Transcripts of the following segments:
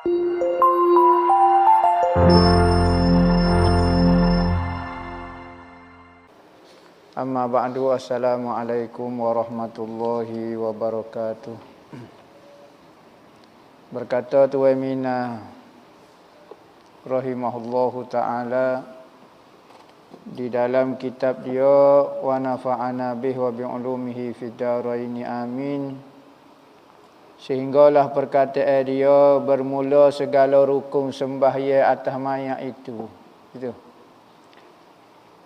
Amma ba'du, assalamualaikum warahmatullahi wabarakatuh. Berkata Tuan Mina rahimahullahu ta'ala di dalam kitab dia, wa nafa'ana bih wa bi'ulumihi fid daraini amin, sehinggalah perkataan dia bermula segala rukun sembahyang atas mayat itu.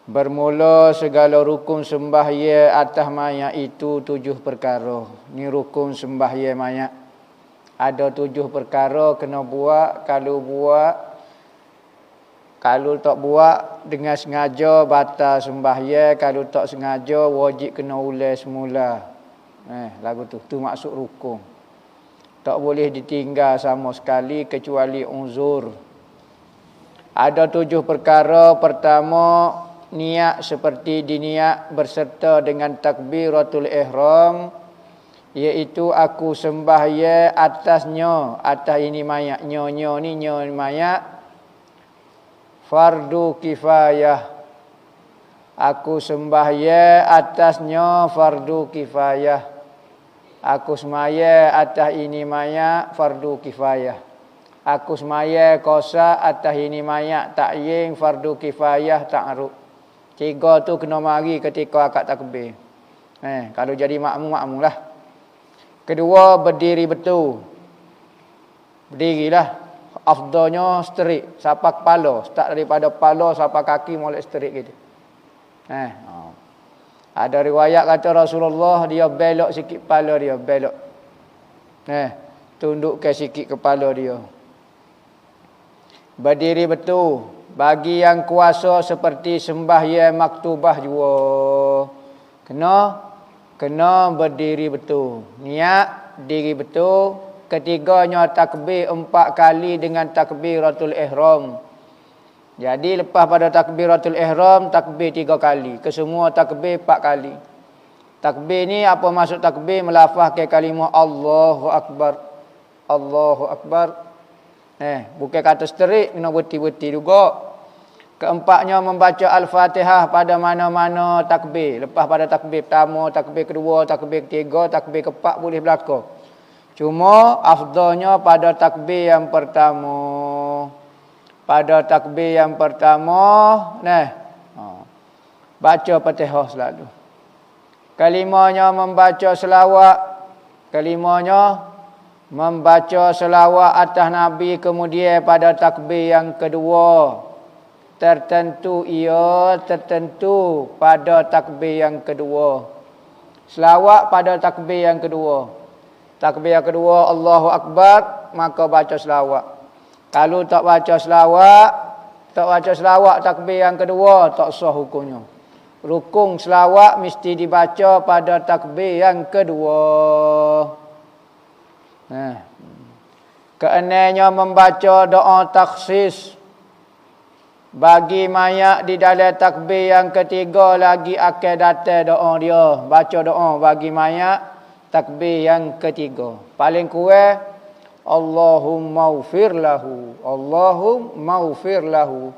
Bermula segala rukun sembahyang atas mayat itu 7 perkara. Ni rukun sembahyang mayat. Ada 7 perkara kena buat. Kalau tak buat dengan sengaja batal sembahyang. Kalau tak sengaja wajib kena ulang semula. Lagu tu. Tu maksud rukun. Tak boleh ditinggal sama sekali kecuali uzur. Ada 7 perkara. Pertama, niat seperti diniat berserta dengan takbiratul ihram, iaitu aku sembahyang atasnya, atas ini mayat, nyo ni mayat, fardu kifayah. Aku sembahyang atasnya fardu kifayah. Aku sembahyang atas ini mayat fardu kifayah. Aku sembahyang kosa atas ini mayat ta'yin fardu kifayah ta'arud. 3 tu kena mari ketika akad takbir. Kalau jadi makmum lah. Kedua, berdiri betul. Berdirilah. Afdalnya straight. Sampai kepala. Start daripada kepala sampai kaki molek straight gitu. Ada riwayat kata Rasulullah, dia belok sikit kepala dia. Belok. Tundukkan sikit kepala dia. Berdiri betul. Bagi yang kuasa seperti sembahyang maktubah juga. Kena berdiri betul. Niat, diri betul. Ketiganya takbir 4 kali dengan takbiratul ihram. Jadi lepas pada takbiratul ihram, takbir 3 kali. Kesemua takbir 4 kali. Takbir ni apa maksud takbir? Melafazkan kalimah Allahu Akbar. Allahu Akbar. Bukan kata straight, kena berhenti-berhenti juga. Keempatnya membaca Al-Fatihah pada mana-mana takbir. Lepas pada takbir pertama, takbir kedua, takbir ketiga, takbir keempat boleh berlaku. Cuma afdalnya pada takbir yang pertama. Pada takbir yang pertama, baca Fatihah selalu. Kelimanya membaca selawat. Membaca selawat atas Nabi, kemudian pada takbir yang kedua. Tertentu pada takbir yang kedua. Selawat pada takbir yang kedua. Takbir yang kedua Allahu Akbar, maka baca selawat. Kalau tak baca selawat takbir yang kedua, tak sah hukumnya. Rukun selawat mesti dibaca pada takbir yang kedua. Keenamnya membaca doa takhsis. Bagi mayat di dalam takbir yang ketiga lagi akan datang doa dia. Baca doa bagi mayat takbir yang ketiga. Paling kurang Allahumma ufir lahu. Allahumma ufir lahu.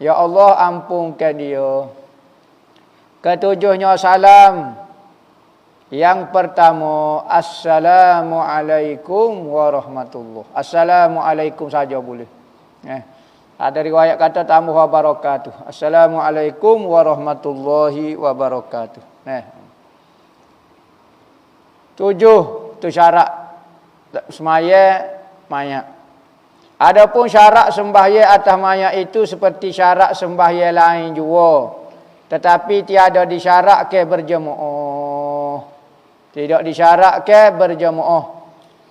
Ya Allah, ampunkan dia. Ketujuhnya salam. Yang pertama, Assalamualaikum warahmatullahi. Assalamualaikum saja boleh. Ada riwayat kata tambah wabarakatuh. Assalamualaikum warahmatullahi wabarakatuh. 7 tu syarat sembahyang mayat. Adapun syarat sembahyang atas mayat itu seperti syarat sembahyang lain juga. Tetapi tiada disyaratkan berjemaah. Tidak disyaratkan berjemaah.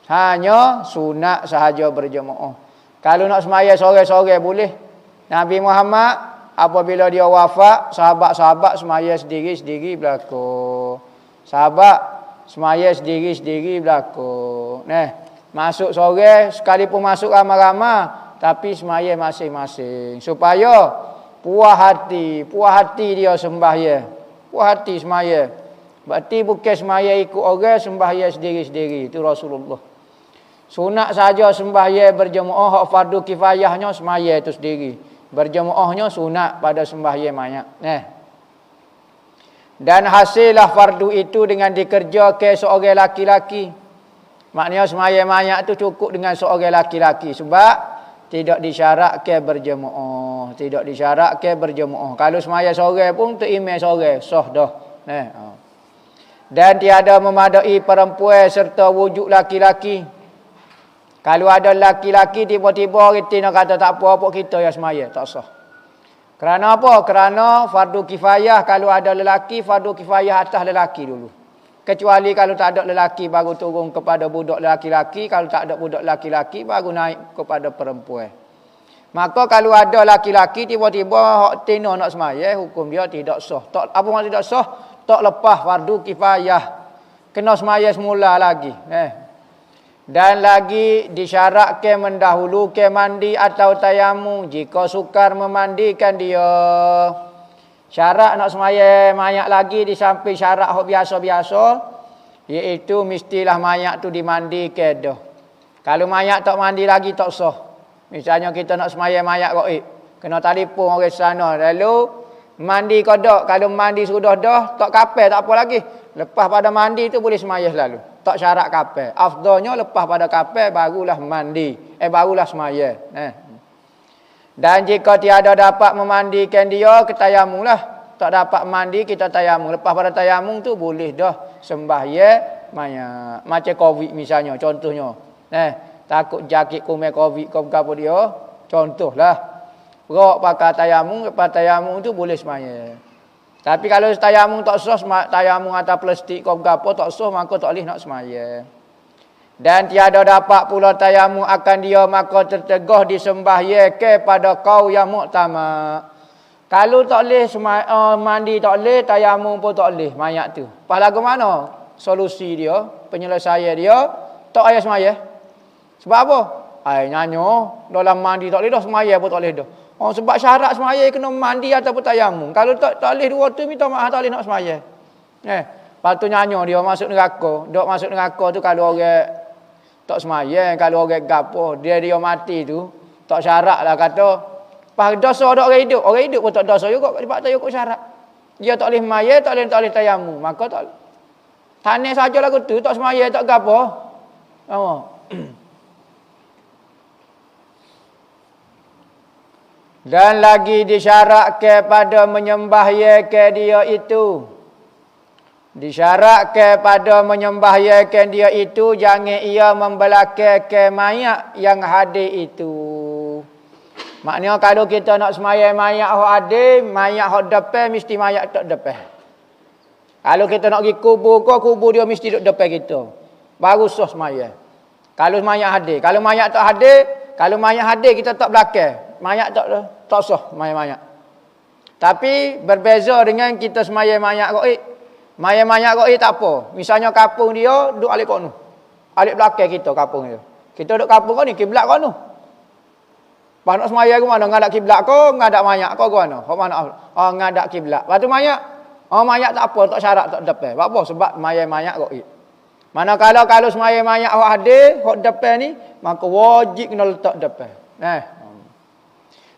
Hanya sunat sahaja berjemaah. Kalau nak sembahyang sorang-sorang boleh. Nabi Muhammad apabila dia wafat, sahabat-sahabat sembahyang sendiri-sendiri berlaku. Sahabat sembahyang sendiri-sendiri berlaku. Masuk sorang, sekalipun masuk ramai-ramai, tapi sembahyang masing-masing. Supaya puas hati dia sembahyang. Puas hati sembahyang. Berarti bukan sembahyang ikut orang, sembahyang sendiri-sendiri. Itu Rasulullah. Sunat saja sembahyang berjemaah, hak fardu kifayahnya sembahyang itu sendiri. Berjemaahnya sunat pada sembahyang mayat. Dan hasillah fardu itu dengan dikerjakan seorang laki-laki. Maknanya sembahyang mayat itu cukup dengan seorang laki-laki sebab tidak disyaratkan berjemaah, tidak disyaratkan berjemaah. Kalau sembahyang seorang pun tu imam seorang sah dah. Dan tiada memadai perempuan serta wujud laki-laki. Kalau ada laki-laki tiba-tiba kita nak kata tak apa-apa kita yang sembahyang, tak sah. Kerana apa? Kerana fardu kifayah, kalau ada lelaki, fardu kifayah atas lelaki dulu. Kecuali kalau tak ada lelaki baru turun kepada budak lelaki-laki, kalau tak ada budak lelaki-laki baru naik kepada perempuan. Maka kalau ada laki-laki tiba-tiba hak tino nak sembahyang, hukum dia tidak sah. Tak apa maksud tidak sah? Tak lepas fardu kifayah. Kena sembahyang semula lagi. Dan lagi disyaratkan mendahulukan mandi atau tayamum jika sukar memandikan dia. Syarat nak sembahyang mayat lagi di samping syarat hak biasa-biasa, iaitu mestilah mayat tu dimandikan dah. Kalau mayat tak mandi lagi tak sah. Misalnya kita nak sembahyang mayat gaib, kena telefon orang sana, lalu mandi kodok. Kalau mandi sudah dah, tak kapal tak apa lagi. Lepas pada mandi tu boleh sembahyang selalu. Tak syarat kapal. Afdalnya lepas pada kapal barulah mandi. Barulah sembahyang. Dan jika tiada dapat memandikan dia, ketayamum lah. Tak dapat mandi, kita tayamum. Lepas pada tayamum tu boleh dah sembahyang mayat. Macam COVID misalnya, contohnya. Takut jakit kumai COVID ke apa dia. Contohlah. Berak pakai tayamum, lepas tayamum tu boleh sembahyang. Tapi kalau tayamum tak sah, tayamum atas plastik kau berapa tak sah, maka tak boleh nak sembahyang. Dan tiada dapat pula tayamum akan dia, maka tertegah disembahyang kepada kau yang muktamad. Kalau tak boleh mandi tak boleh, tayamum pun tak boleh mayat tu. Pas lagu mana solusi dia, penyelesaian dia, tak payah sembahyang. Sebab apa? Nyanyo dalam mandi tak boleh dah, sembahyang pun tak boleh dah. Sebab syarat sembahyang kena mandi ataupun tayamum. Kalau tak boleh dua tu, minta maaf tak boleh nak sembahyang. Lepas tu nyanyo dia masuk neraka. Dok masuk neraka tu kalau orang tak sembahyang, kalau orang gapo, dia mati tu, tak syarat lah kata. Pas dosa dak orang hidup. Orang hidup pun tak dosa juga, sebab tak ikut syarat. Dia tak boleh sembahyang, tak boleh tayamum. Maka tak boleh. Tanis saja lagu tu, tak sembahyang, tak gapo. Dan lagi disyaratkan pada menyembahyangkan dia itu. Disyaratkan pada menyembahyangkan dia itu, jangan ia membelakangkan mayat yang hadir itu. Maknanya kalau kita nak sembahyang mayat hak hadir, mayat hak depan mesti mayat tak depan. Kalau kita nak pergi kubur ke, kubur dia mesti duduk depan kita. Baru sah sembahyang. Kalau mayat hadir. Kalau mayat tak hadir, kalau mayat hadir kita tak belakang. Mayat tak sah mayat-mayat. Tapi berbeza dengan kita sembahyang mayat gaib. Mayat gaib tak apa. Misalnya kapung dia duduk alik kono. Alik belakang kita kapung dia. Kita duduk kapung kau ni kiblat kono. Pas nak sembahyang ke mana? Ngadak kiblat kau, ngadak mayat kau ke mana? Hok mana? Ngadak kiblat. Lepas tu mayat. Mayat tak apa, tak syarat tak depan. Sebab apa? Sebab mayat gaib. Manakala kalau sembahyang mayat hak hadir, hak depan ni, maka wajib kena letak depan.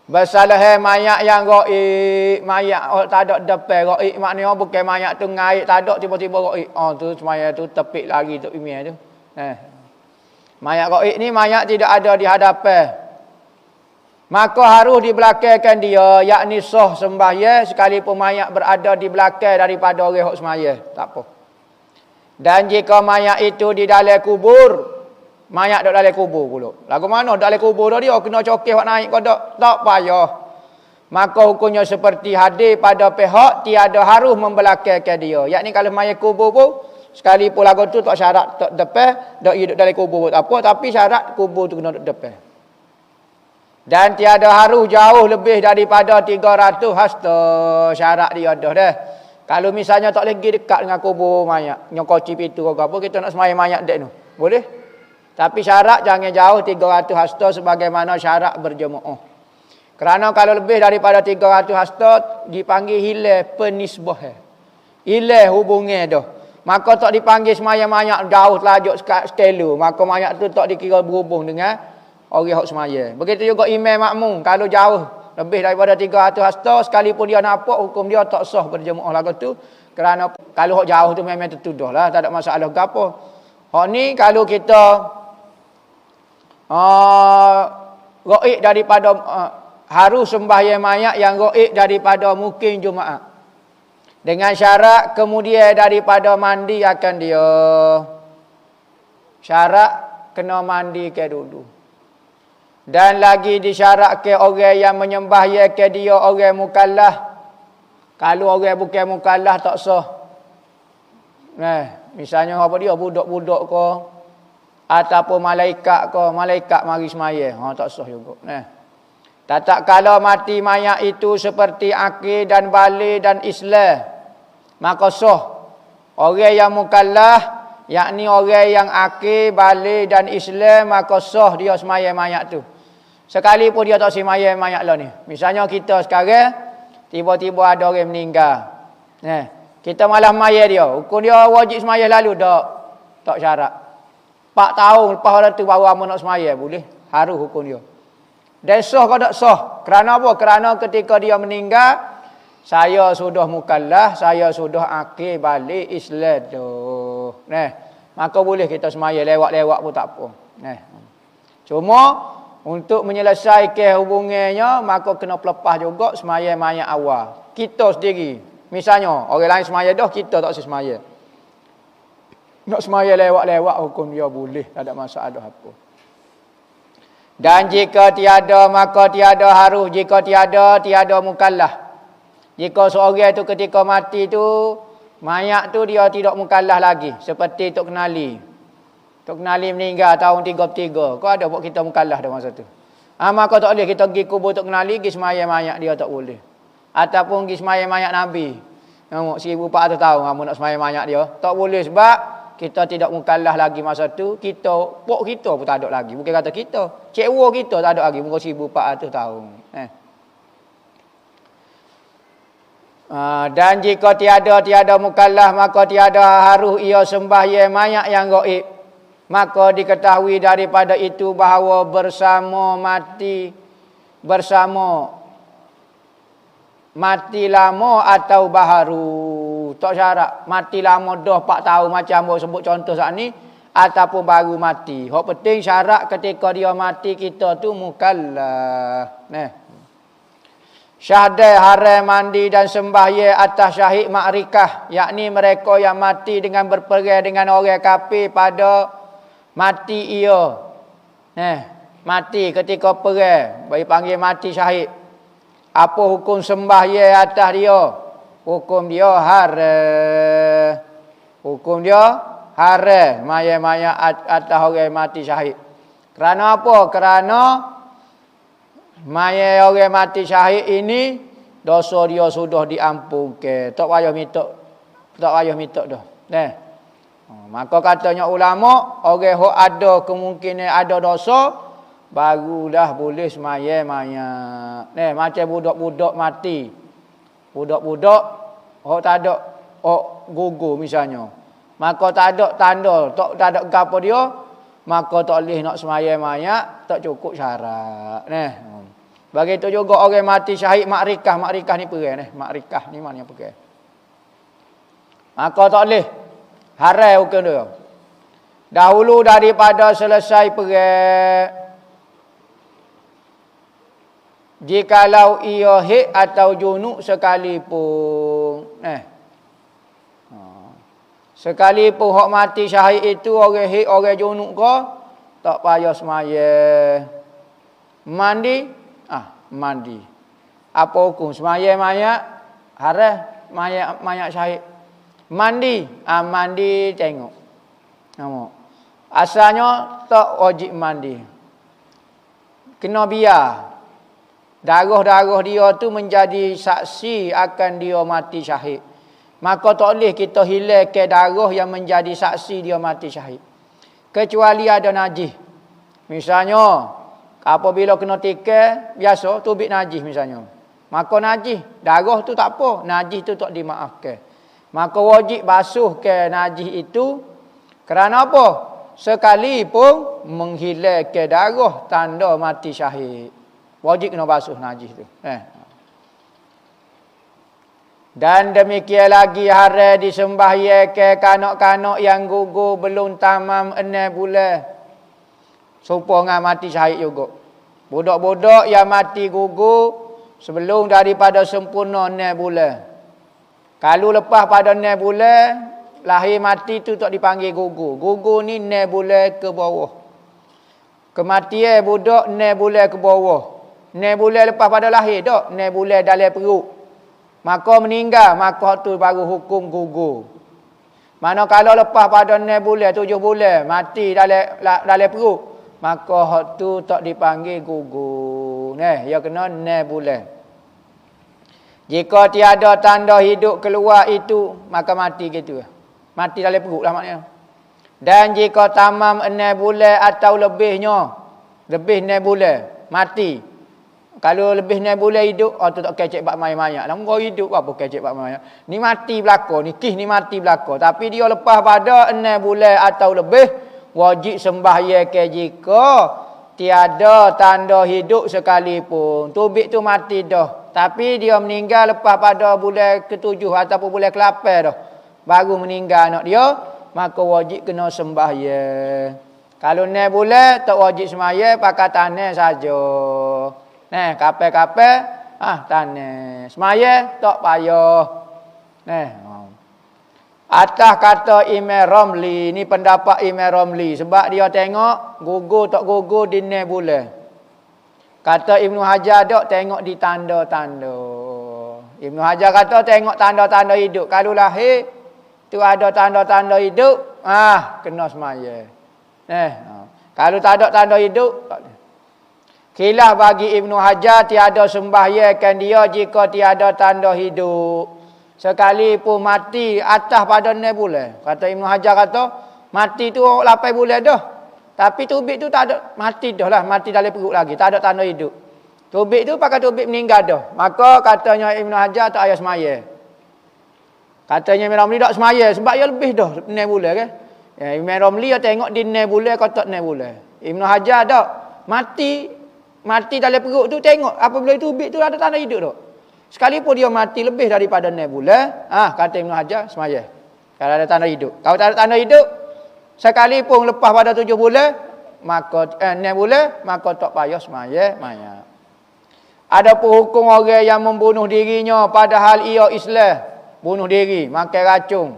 Bersalah mayat yang gaib, mayat tak ada depan gaib, maknanya bukan mayat tu ngaik tak ada tiba-tiba gaib. Tu semaya tu tepik lagi tu imam tu. Mayat gaib ni mayat tidak ada di hadapan. Maka harus dibelakangkan dia, yakni sah sembahyang sekalipun mayat berada di belakang daripada orang hak sembahyang. Tak apa. Dan jika mayat itu di dalam kubur, mayat duduk dalam kubur pula. Lagu mana dalam kubur dia kena cokeh hak naik kau tak payah. Maka hukumnya seperti hadir pada pihak tiada harus membelakangkan dia. Yakni kalau mayat kubur pun sekalipun lagu tu tak syarat tak depan, dak hidup dalam kubur pun tak apa, tapi syarat kubur tu kena duduk depan. Dan tiada harus jauh lebih daripada 300 hasta. Syarat dia dah dah. Kalau misalnya tak lagi dekat dengan kubur mayat, nyokoci pintu ke apa, kita nak sembahyang mayat dek tu. Boleh? Tapi syarat jangan jauh 300 hasta sebagaimana syarat berjemaah. Kerana kalau lebih daripada 300 hasta dipanggil hilang penisbah. Hilang hubungnya dah. maka tak dipanggil semaya mayat jauh telajuk stelu, maka mayat tu tak dikira berhubung dengan orang hak semaya. Begitu juga imam makmum, kalau jauh lebih daripada 300 hasta sekalipun dia nampak, hukum dia tak sah berjemaah lagu tu, kerana kalau hak jauh tu memang tertudahlah, tak ada masalah gapo. Hak ni kalau kita gaib daripada harus sembahyang mayat yang gaib daripada mungkin Jumaat. Dengan syarat kemudian daripada mandi akan dia. Syarat kena mandi ke dulu. Dan lagi disyaratkan orang yang menyembah ke dia orang mukallaf. Kalau orang bukan mukallaf tak sah. Misalnya apa dia budak-budak ke ataupun malaikat mari semaya, tak sah juga. Tak kala mati mayat itu seperti akil dan balik dan Islam, maka sah. Orang yang mukallaf, yakni orang yang akil, balik dan Islam, maka sah dia semaya mayat tu. Sekalipun dia tak semaya mayat lah ni. Misalnya kita sekarang, tiba-tiba ada orang meninggal. Kita malah semaya dia. Hukum dia wajib semaya lalu, tak syarat. 4 tahun lepas orang tu baru amat nak semaya, boleh. Harus hukum dia. Dan sah ke tak sah? Kerana apa? Kerana ketika dia meninggal, saya sudah mukallaf, saya sudah akil balik Islam tu. Maka boleh kita semaya lewat-lewat pun tak apa. Cuma untuk menyelesaikan hubungannya, maka kena pelepah juga semaya mayat awal. Kita sendiri. Misalnya, orang lain semaya dah, kita tak semaya. Nak semaya lewat-lewat hukum dia boleh, tak ada masalah apa. Dan jika tiada, maka tiada harus. Jika tiada mukallaf. Jika seorang itu ketika mati tu, mayat tu dia tidak mukallaf lagi. Seperti Tok Kenali. Tok Kenali meninggal tahun 33. Kau ada buat kita mukallaf dah masa tu. Maka tak boleh kita pergi kubur Tok Kenali, pergi semaya mayat dia tak boleh. Ataupun pergi semaya mayat Nabi. 1400 tahun kamu nak semaya mayat dia. Tak boleh sebab kita tidak mukallaf lagi masa tu. Pok kita pun tak ada lagi. Bukan kata kita. Cikwa kita tak ada lagi. Muka 1400 tahun. Dan jika tiada mukallaf, maka tiada harus ia sembahyang mayat yang gaib. Maka diketahui daripada itu bahawa bersama mati lama atau baharu. Tak syarat. Mati lama dah 4 tahun macam abang sebut contoh saat ni. Ataupun baru mati. Hak penting syarat ketika dia mati kita tu mukallaf. Syahadat haram mandi dan sembahyang atas syahid makrikah. Yakni mereka yang mati dengan berperang dengan orang kafir pada mati ia. Mati ketika perang. Bagi panggil mati syahid. Apa hukum sembahyang atas dia? Hukum dia haram. Hukum dia haram. Maya-maya atas orang mati syahid. Kerana apa? Kerana mayat orang mati syahid ini dosa dia sudah diampunkan. Tak payah minta dah. Maka katanya ulama, orang yang ada kemungkinan ada dosa barulah boleh semaya mayat. Macam budak-budak mati. Budak-budak tak ada gugur misalnya. Maka tak ada tanda, tak ada gapo dia, maka tak boleh nak semaya mayat, tak cukup syarat. Begitu juga orang mati syahid makrikah. Makrikah ni perang. Makrikah ni mana yang perang. Maka tak boleh. Haram hukum dia. Dahulu daripada selesai perang, jikalau ia hik atau junuk sekalipun. Sekalipun hak mati syahid itu orang hik, orang junuk ke, tak payah semaya. Mandi. Apa hukum? Semaya mayat haram, mayat syahid. Mandi, mandi tengok. Asalnya tak wajib mandi. Kena biar darah-darah dia tu menjadi saksi akan dia mati syahid. Maka tak boleh kita hilangkan darah yang menjadi saksi dia mati syahid. Kecuali ada najis. Misalnya apabila kena tikar, biasa tubik najis misalnya. Maka najis, darah tu tak apa, najis tu tak dimaafkan. maka wajib basuh ke najis itu. Kerana apa? Sekali pun menghilangkan darah tanda mati syahid. Wajib kena basuh najis tu. Dan demikian lagi hari disembahya ke kanak-kanak yang gugur belum tamam 6 bulan. Serupa dengan mati syahid juga. Budak-budak yang mati gugur sebelum daripada sempurna 6 bulan. Kalau lepas pada 6 bulan, lahir mati tu tak dipanggil gugur. Gugur ni 6 bulan ke bawah. Kematian budak 6 bulan ke bawah. 6 bulan lepas pada lahir tak? 6 bulan dalam perut. Maka meninggal, maka tu baru hukum gugur. Mana kalau lepas pada 6 bulan, 7 bulan, mati dalam perut, maka hak tu tak dipanggil gugur. Ya kena 6 bulan. Jika tiada tanda hidup keluar itu, maka mati gitu. Mati dalam perut lah maknanya. Dan jika tamam 6 bulan atau lebih 6 bulan, mati. Kalau lebih 6 bulan hidup, tu tak kecek bak mayat-mayat. Lah kau hidup apa kecek bak mayat? Ni mati belaka, ni kih ni mati belaka. Tapi dia lepas pada 6 bulan atau lebih, wajib sembahyang ke jika tiada tanda hidup sekalipun. Tubik tu mati dah. Tapi dia meninggal lepas pada bulan ke-7 ataupun bulan ke-8 dah. Baru meninggal anak dia, maka wajib kena sembahyang. Kalau 6 bulan tak wajib sembahyang, pakai tanah saja. Kapal-kapal, tanah. Semaya tak payah. Atas kata Imam Ramli, ni pendapat Imam Ramli. Sebab dia tengok, gugur tak gugur di 6 bulan. Kata Ibnu Hajar tak tengok di tanda-tanda. Ibnu Hajar kata tengok tanda-tanda hidup. Kalau lahir, tu ada tanda-tanda hidup, kena semaya. Kalau tak ada tanda hidup, tak ada. Khilaf bagi Ibnu Hajar tiada sembahyangkan dia jika tiada tanda hidup. Sekalipun mati atas pada 6 bulan. Kata Ibnu Hajar kata, mati tu 8 bulan dah. Tapi tubik tu tak ada, mati dah lah, mati dalam perut lagi, tak ada tanda hidup. Tubik tu pakai tubik meninggal dah. Maka katanya Ibnu Hajar tak payah semaya. Katanya Imam Ramli tak semaya sebab dia lebih dah 6 bulan kan. Imam Ramli dia tengok di 6 bulan kau tak 6 bulan. Ibnu Hajar tak mati dalam perut tu tengok apabila tubik tu ada tanda hidup tak. Sekalipun dia mati lebih daripada 6 bulan, kata Ibnu Hajar semaya. Kalau ada tanda hidup. Kalau tak ada tanda hidup, sekalipun lepas pada 7 bulan, maka 6 bulan, maka tak payah semaya mayat. Adapun hukum orang yang membunuh dirinya padahal ia Islam, bunuh diri, makan racun,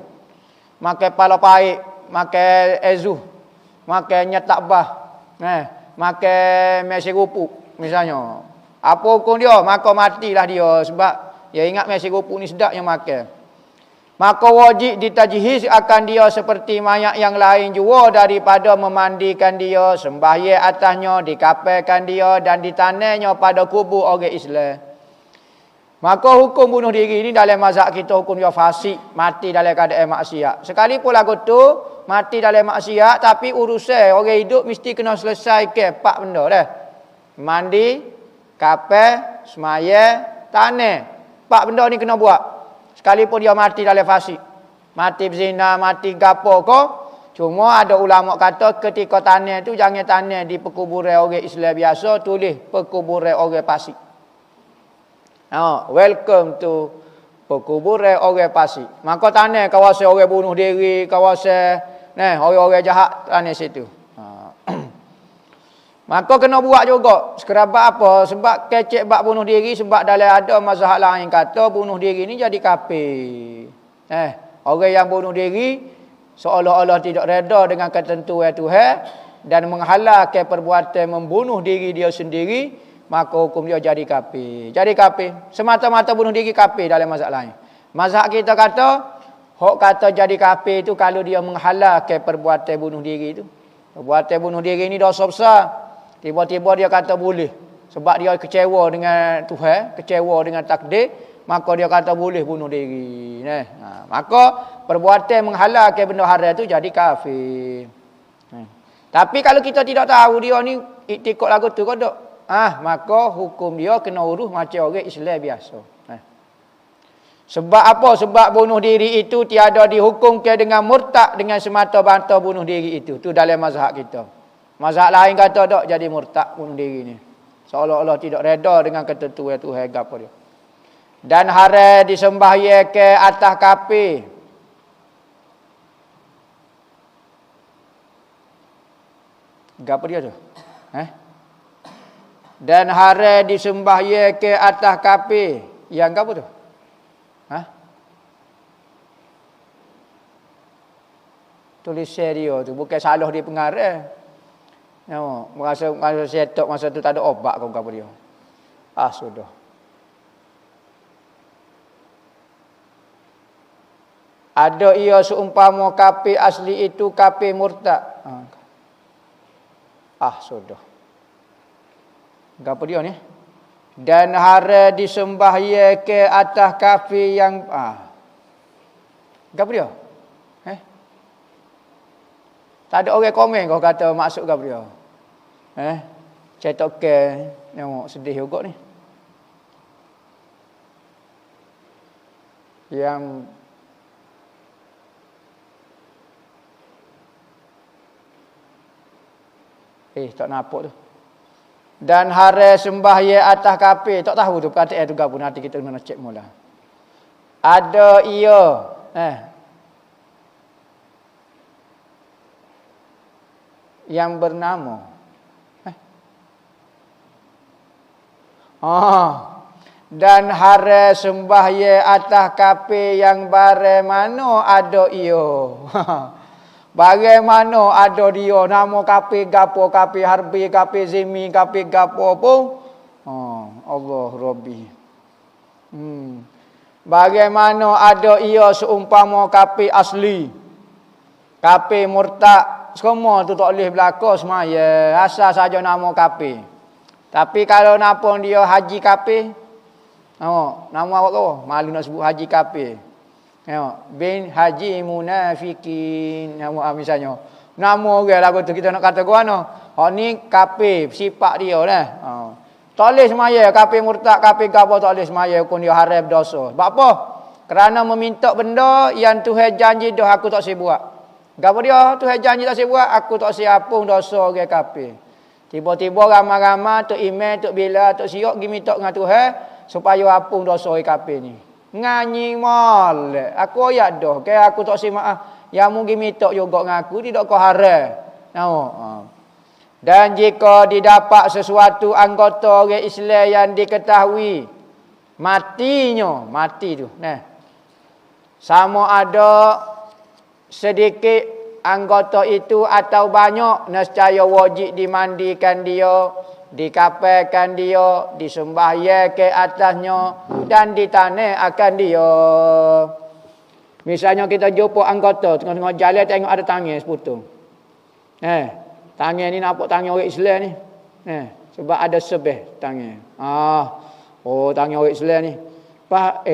makan pala pahit, makan ezuh, makan nyetak bah, makan mesi rupuk misalnya. Apa hukum dia? Maka matilah dia sebab dia ingat mesi rupuk ni sedap yang makan. Maka wajib ditajhiz akan dia seperti mayat yang lain jua daripada memandikan dia, sembahyang atasnya, dikapalkan dia dan ditanamnya pada kubur orang Islam. Maka hukum bunuh diri ini dalam mazhab kita hukum dia fasik, mati dalam keadaan maksiat. Sekalipun lagu tu mati dalam maksiat tapi urusan orang hidup mesti kena selesai ke 4 benda dah. Mandi, kapal, sembahyang, tanam. 4 benda ni kena buat. Sekalipun dia mati dalam fasik, mati berzina, mati gapo ko, cuma ada ulama kata ketika tanam tu jangan tanam di perkuburan orang Islam biasa, tulis perkuburan orang fasik. Welcome to perkuburan orang fasik. Maka tanam kawasan orang bunuh diri, kawasan orang-orang jahat tanam situ. Maka kena buat juga. Sekerabat apa? Sebab kecek bab bunuh diri. Sebab dalam ada mazhab lain kata bunuh diri ni jadi kafir. Orang yang bunuh diri seolah-olah tidak reda dengan ketentuan Tuhan dan menghalalkan perbuatan membunuh diri dia sendiri, maka hukum dia jadi kafir. Jadi kafir. Semata-mata bunuh diri kafir dalam mazhab lain. Mazhab kita kata, hok kata jadi kafir itu kalau dia menghalalkan perbuatan bunuh diri itu. Perbuatan bunuh diri ini dosa besar. Tiba-tiba dia kata boleh. Sebab dia kecewa dengan Tuhan, kecewa dengan takdir, maka dia kata boleh bunuh diri. Maka perbuatan menghalalkan benda haram itu jadi kafir. Tapi kalau kita tidak tahu dia ni iktikad lagu tu kodok, maka hukum dia kena urus macam orang Islam biasa. Sebab apa? Sebab bunuh diri itu tiada dihukum ke dengan murtad dengan semata-mata bunuh diri itu. Tu dalam mazhab kita. Mazhab lain kata tak jadi murtad bunuh diri ni. Seolah-olah tidak reda dengan ketentuan Tuhan gapo dia. Dan haram disembahye ke atas kafir. Gapo dia tu? Dan haram disembahye ke atas kafir. Yang gapo tu? Tulisan dia tu bukan salah dia pengarang. Nampak, masa setok masa tu tak ada obat kau gapo dia. Sudah. Ada ia seumpama kafir asli itu kafir murtad. Sudah. Gapo dia ni? Dan haram disembahye ke atas kafir yang gapo dia? Tak ada orang komen kau kata maksud gapo dia. Cetok ke tengok sedih juga ni. Yang tak nampak tu. Dan haram sembahyang atas kafir. Tak tahu tu perkataan tu gapo, nanti kita kena cek mula. Ada ia yang bernama dan haram sembahyang atas kafir yang bagaimana ada ia. Bagaimana ada dia nama kafir gapo, kafir harbi, kafir zimi, kafir gapo pun Allah Rabbi. Bagaimana ada ia seumpama kafir asli, kafir murtad. Semua tu tak boleh berlaku semaya. Asal saja nama kafir. Tapi kalau napon dia haji kafir, nama awak kau malu nak sebut haji kafir. Bin haji munafikin. Nama misalnya. Nama orang lagu tu kita nak kata gua no. Ni kafir sifat dia lah. Tak boleh semaya kafir murtad, kafir gapo tak boleh semaya hukum dia haram dosa. Sebab apa? Kerana meminta benda yang Tuhan janji dah aku tak saya buat. Gapo dia? Tuhan janji tak saya buat, aku tak saya hapus dosa orang kafir. Tiba-tiba ramai-ramai tok email, tok bila, tok siok pergi minta dengan Tuhan supaya hapus dosa orang kafir ni. Nganyi molek. Aku ayat dah, ke aku tak saya maaf. Yang mungkin minta juga dengan aku tidak kau haram. Dan jika didapat sesuatu anggota orang Islam yang diketahui matinya, mati tu, sama ada sedikit anggota itu atau banyak, nescaya wajib dimandikan dia, dikafirkan dia, disembahye ke atasnya dan ditanah akan dia. Misalnya kita jumpa anggota tengah-tengah jalan tengok ada tangan sepotong. Tangan ni nampak tangan orang Islam ni. Sebab ada sebeh tangan. Tangan orang Islam ni.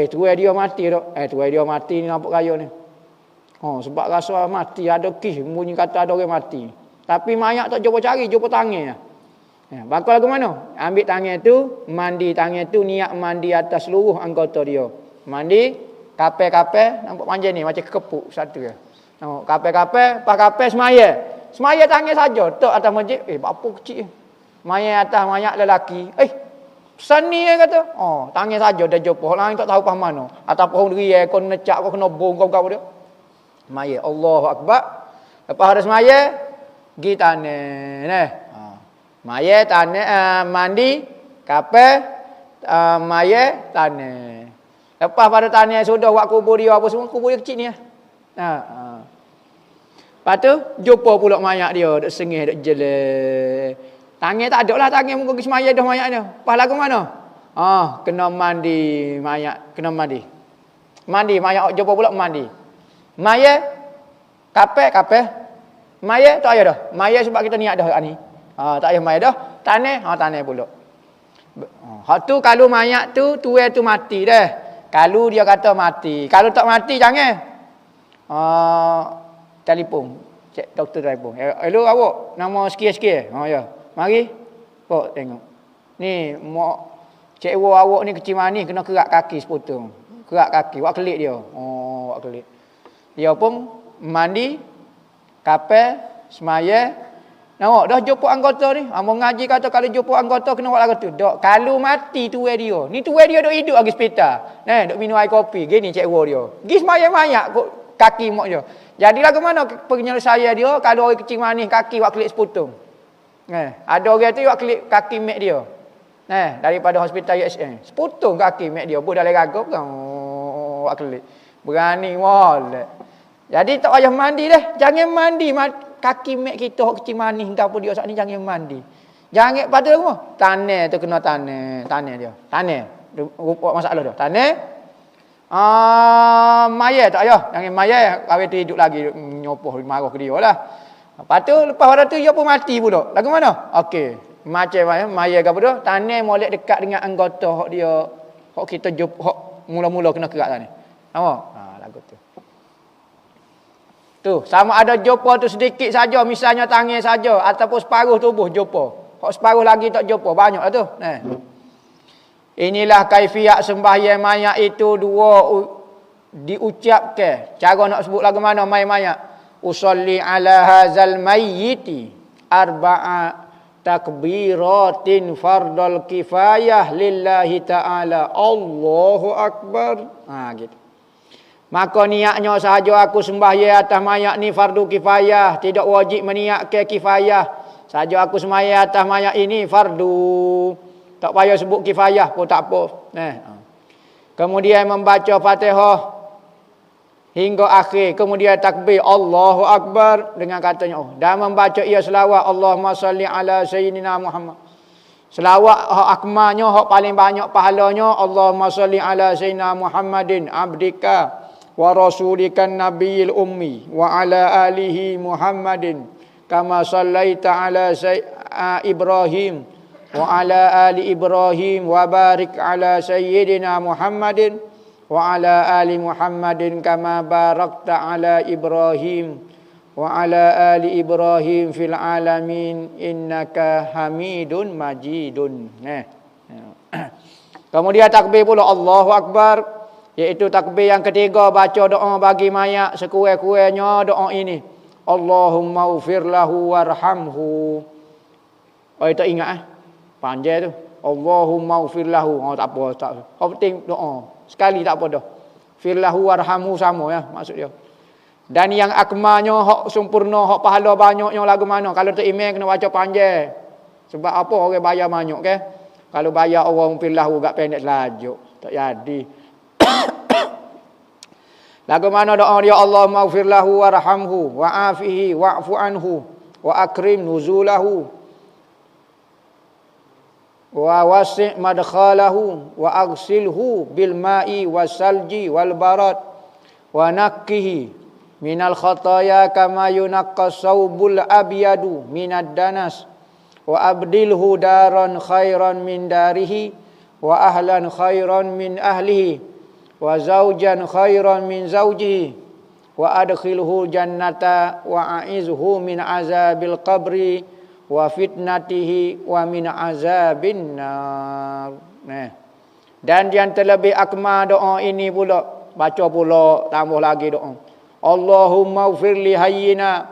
Tuai dia mati dak. Tuai dia mati ni nampak kaya ni. Sebab rasa mati ada kis bunyi kata ada orang mati. Tapi mayat tak jumpa cari, jumpa tangan. Bakal lagu mana? Ambil tangan tu, mandi tangan tu, niat mandi atas seluruh anggota dia. Mandi, kapel-kapel, nampak panjang ni macam kepuk satu ya. Nampak kapel-kapel, pas kapel semaya. Semaya tangan saja, tok atas masjid. Apa kecil. Mayat atas mayat lelaki. Sani kata. Tangan saja dah jumpa. Orang lain tak tahu pas mana. Atau pohon diri kau necak kau kena bong kau apa dia. Semaya. Allahu Akbar. Lepas ada semaya, pergi tanah. Maya tanah, mandi, kapel, maya tanah. Lepas pada tanah sudah buat kubur dia apa semua, kubur dia kecil ni. Lepas tu, jumpa pula mayat dia, duk sengih, duk jelek. Tangan tak ada lah, tangan muka pergi semaya dah mayat dia. Lepas lagu mana? Kena mandi mayat, kena mandi. Mandi, mayat jumpa pula mandi. Maya, kapel. Maya tak payah dah. Maya sebab kita niat dah ni. Tak payah maya dah. Tanah, tanah pula. Hak tu kalau mayat tu, tuai tu mati dah. Kalau dia kata mati. Kalau tak mati, jangan. Telefon. Cek doktor telefon. Hello awak, nama sikit-sikit. Ya. Mari. Tengok. Ni, cik awak ni kecil manis kena kerak kaki sepotong. kerak kaki, wak kelik dia. Oh, wak kelik. Dia pun mandi, kapal, semaya. Nampak dah jumpa anggota ni. Ambo ngaji kata kalau jumpa anggota kena buat lagu tu. Dok, kalau mati tuai dia. Ni tuai dia dok hidup lagi hospital. Dok minum air kopi. Gini cik dia. Gi semaya-maya kaki mak dia. Jadi lagu mana penyelesaian dia kalau orang kecil manis kaki wak kelik seputung. Ada orang tu wak kelik kaki mak dia. Daripada hospital USN. Seputung kaki mak dia. Bu dalam ragam kan. Wak kelik. Berani molek. Jadi tak payah mandi dah. Jangan mandi. Kaki mak kita hok kecil manis engkau pun dia saat ni jangan mandi. Jangan pada rumah. Tanah tu kena tanah dia. Tanah. Rupa masalah dia. Tanah. Maya tak payah. Jangan maya kawin tu hidup lagi nyopoh marah ke dia lah. Lepas tu lepas pada tu dia pun mati pula. Lagu mana? Okey. Macam maya ke apa tu? Tanah molek dekat dengan anggota hok dia hok kita jumpa hok mula-mula kena kerak tadi. Nampak? Lagu tu. Tu, sama ada jumpa tu sedikit saja, misalnya tangan saja ataupun separuh tubuh jumpa. Hak separuh lagi tak jumpa, banyaklah tu. Inilah kaifiat sembahyang mayat itu dua diucapkan. Cara nak sebut lagu mana mayat. Usolli ala hazal mayyiti arba'a takbiratin fardal kifayah lillahi ta'ala. Allahu akbar. Gitu. Maka niatnya sahaja aku sembahyang atas mayat ni fardu kifayah. Tidak wajib meniatkan kifayah. Sahaja aku sembahyang atas mayat ini fardu. Tak payah sebut kifayah pun tak apa. Kemudian membaca Fatihah hingga akhir. Kemudian takbir Allahu Akbar dengan katanya. Dan membaca ia selawat Allahumma salli ala sayyidina Muhammad. Selawat hak akmalnya, hak paling banyak pahalanya. Allahumma salli ala sayyidina Muhammadin abdika wa rasulikan nabiyil ummi wa ala alihi Muhammadin kama sallaita ala Ibrahim wa ala ali Ibrahim wa barik ala sayyidina Muhammadin wa ala ali Muhammadin kama barakta ala Ibrahim wa ala ali Ibrahim fil alamin innaka Hamidun Majidun. Kemudian takbir pula Allahu Akbar. Iaitu takbir yang ketiga baca doa bagi mayat sekurang-kurangnya doa ini. Allahumma ufir lahu warhamhu. Tak ingat panjang tu. Allahumma ufir lahu. Tak apa tak. Penting doa. Sekali tak apa dah. Fir lahu warhamhu sama ya maksud dia. Dan yang akmalnya hak sempurna hak pahala banyaknya lagu mana. Kalau tak iman kena baca panjang. Sebab apa orang bayar banyak ke? Kalau bayar orang ufir lahu gak pendek lajuk. Tak jadi. Lagu mana doa dia Allahumma ighfir lahu warhamhu wa'afihi wa'fu anhu wa akrim nuzulahu wa wasi' madkhalahu wa aghsilhu bil ma'i wasalji wal barad wa nakkihi minal khataya kama yunaqqas saubul abyadu minad danas wa abdilhu daran khairan min darihi wa ahlan khairan min ahlihi wa zaujan khairan min zaujihi wa adkhilhu jannata wa a'izhu min azabil qabri wa fitnatihi wa min azabin nar. Dan yang terlebih akmal doa ini pula baca pula tambah lagi doa Allahumma ighfir li hayyina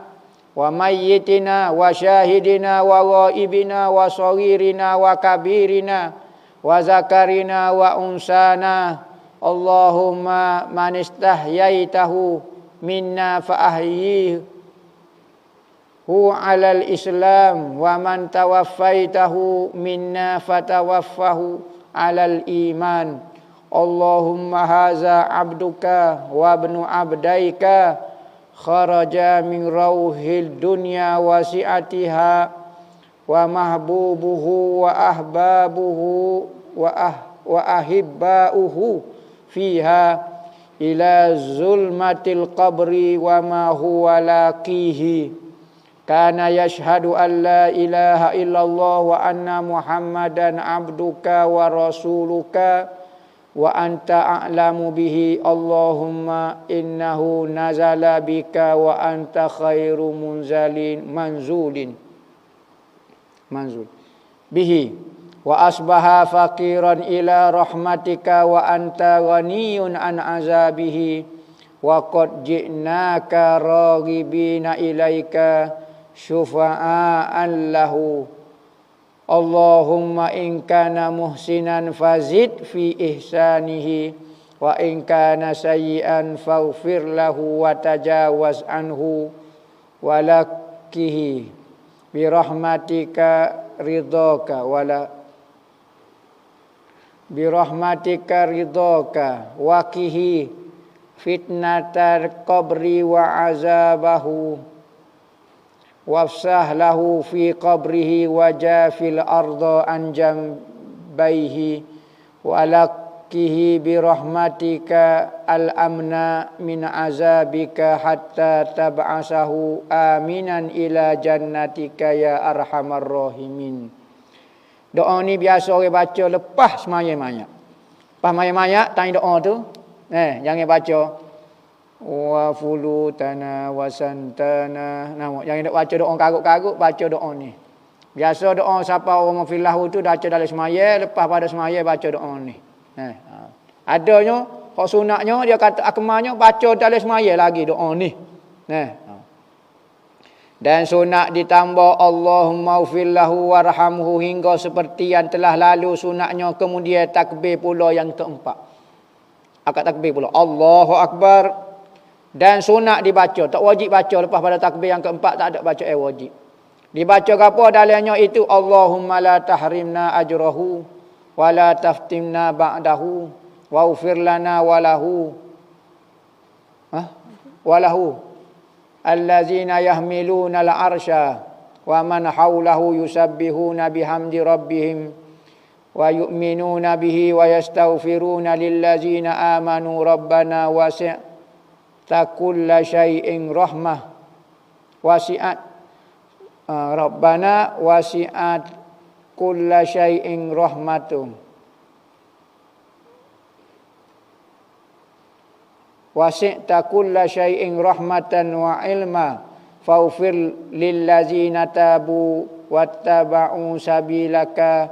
wa mayyitina wa syahidina wa ghaibina wa saghirina wa kabirina wa zakarina wa unsana Allahumma man istahyaitahu minna fa ahyihu alal islam wa man tawaffaitahu minna fatawaffahu alal iman. Allahumma haza abduka wa ibnu abdaika kharaja min rauhil dunya wasi'atiha wa mahbubuhu wa ahbabuhu wa ahibbauhu fiha ila zulmatil qabri wa ma huwa laqihi kana yashhadu an la ilaha illallah wa anna muhammadan abduka wa rasuluka wa anta a'lamu bihi Allahumma innahu nazala bika wa anta khairu manzul bihi wa asbaha faqiran ila rahmatika wa anta ghaniyun an azabihi wa qad ji'naka raghibina ilaika syufa'an lahu. Allahumma in kana muhsinan fazid fi ihsanihi wa in kana sayyi'an faghfir lahu wa tajawaz anhu wa lakkihi bi rahmatika ridhaka wa kihi fitnatal qabri wa azabahu wafsah lahu fi qabrihi wa jafil arda an jambaihi wa lakkihi bi rahmatika al amna min azabika hatta tab'asahu aminan ila jannatika ya arhamar rahimin. Doa ni biasa orang baca lepas semaya-maya. Lepas maya-maya tanya doa tu, jangan baca wa fulutana wa santana. Jangan baca doa karut-karut, baca doa ni. Biasa doa siapa orang filahu tu baca dalam semaya, lepas pada semaya baca doa ni. Adanya hak sunatnya dia kata akmalnya baca dalam semaya lagi doa ni. Dan sunat ditambah Allahumma ufillahu warhamhu hingga seperti yang telah lalu sunatnya, kemudian takbir pula yang keempat. Akad takbir pula Allahu Akbar. Dan sunat dibaca, tak wajib baca lepas pada takbir yang keempat, tak ada baca wajib. Dibaca apa dalamnya itu Allahumma la tahrimna ajrahu wa la taftimna ba'dahu wa ufir lana walahu allazina yahmiluna al-arsha wa man hawlahu yusabbihuna bihamdi rabbihim wa yu'minuna bihi wa yastaghfiruna lillazina amanu rabbana wasi'ta kulla syai'in rahmah rabbana wasi'at kulla syai'in rahmatun wasi'ta kulla syai'in rahmatan wa ilma faghfir lillazina tabu wattaba'u sabilaka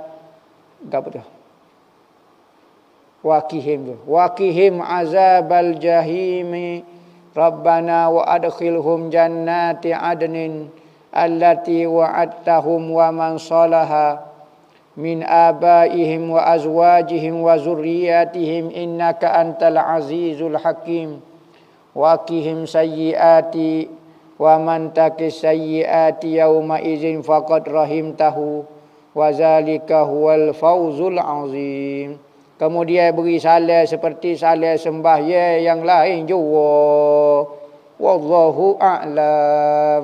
wakihim azabal jahimi rabbana wa adkhilhum jannati adnin allati wa'adtahum wa man salaha min abaihim wa azwajihim wa zurriyatihim innaka antal azizul hakim wa qihim sayyiati wa man taqis sayyiati yawma idzin faqad rahimtahu wa zalika huwal fawzul azim. Kemudian beri salam seperti salam sembahyang yang lain juga. Wallahu a'lam.